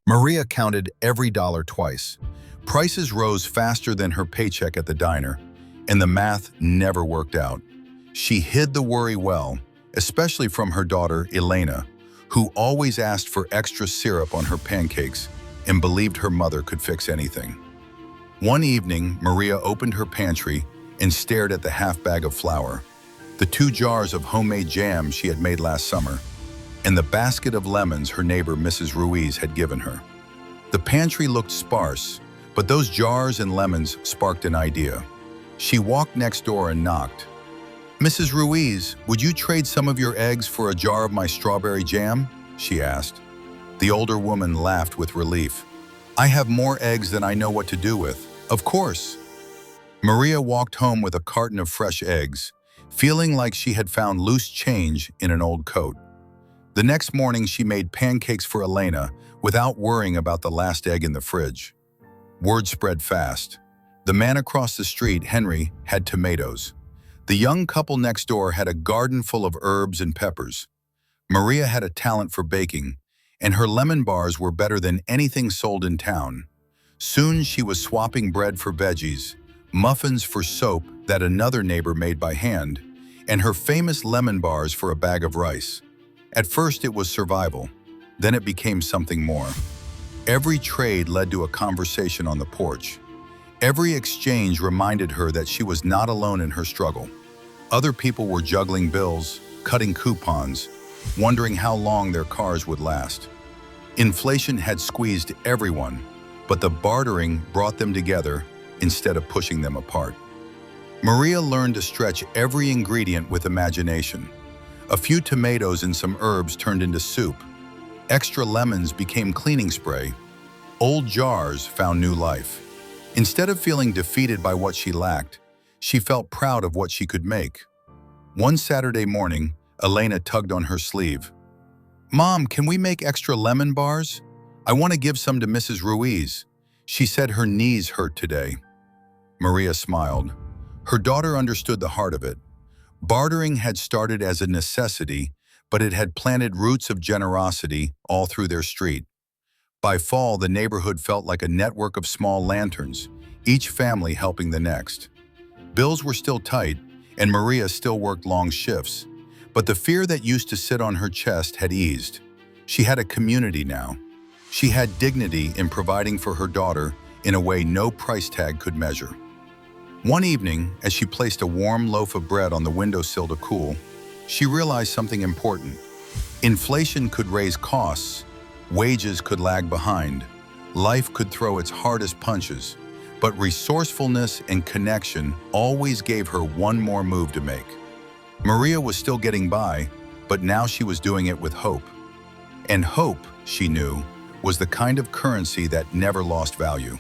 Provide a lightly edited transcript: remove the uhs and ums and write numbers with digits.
Maria counted every dollar twice. Prices rose faster than her paycheck at the diner, and the math never worked out. She hid the worry well, especially from her daughter, Elena, who always asked for extra syrup on her pancakes and believed her mother could fix anything. One evening, Maria opened her pantry and stared at the half bag of flour, the 2 jars of homemade jam she had made last summer, and the basket of lemons her neighbor Mrs. Ruiz had given her. The pantry looked sparse, but those jars and lemons sparked an idea. She walked next door and knocked. "Mrs. Ruiz, would you trade some of your eggs for a jar of my strawberry jam?" she asked. The older woman laughed with relief. "I have more eggs than I know what to do with. Of course." Maria walked home with a carton of fresh eggs, feeling like she had found loose change in an old coat. The next morning, she made pancakes for Elena without worrying about the last egg in the fridge. Word spread fast. The man across the street, Henry, had tomatoes. The young couple next door had a garden full of herbs and peppers. Maria had a talent for baking, and her lemon bars were better than anything sold in town. Soon she was swapping bread for veggies, muffins for soap that another neighbor made by hand, and her famous lemon bars for a bag of rice. At first it was survival, then it became something more. Every trade led to a conversation on the porch. Every exchange reminded her that she was not alone in her struggle. Other people were juggling bills, cutting coupons, wondering how long their cars would last. Inflation had squeezed everyone, but the bartering brought them together instead of pushing them apart. Maria learned to stretch every ingredient with imagination. A few tomatoes and some herbs turned into soup. Extra lemons became cleaning spray. Old jars found new life. Instead of feeling defeated by what she lacked, she felt proud of what she could make. One Saturday morning, Elena tugged on her sleeve. "Mom, can we make extra lemon bars? I want to give some to Mrs. Ruiz. She said her knees hurt today." Maria smiled. Her daughter understood the heart of it. Bartering had started as a necessity, but it had planted roots of generosity all through their street. By fall, the neighborhood felt like a network of small lanterns, each family helping the next. Bills were still tight, and Maria still worked long shifts, but the fear that used to sit on her chest had eased. She had a community now. She had dignity in providing for her daughter in a way no price tag could measure. One evening, as she placed a warm loaf of bread on the windowsill to cool, she realized something important. Inflation could raise costs, wages could lag behind, life could throw its hardest punches, but resourcefulness and connection always gave her one more move to make. Maria was still getting by, but now she was doing it with hope. And hope, she knew, was the kind of currency that never lost value.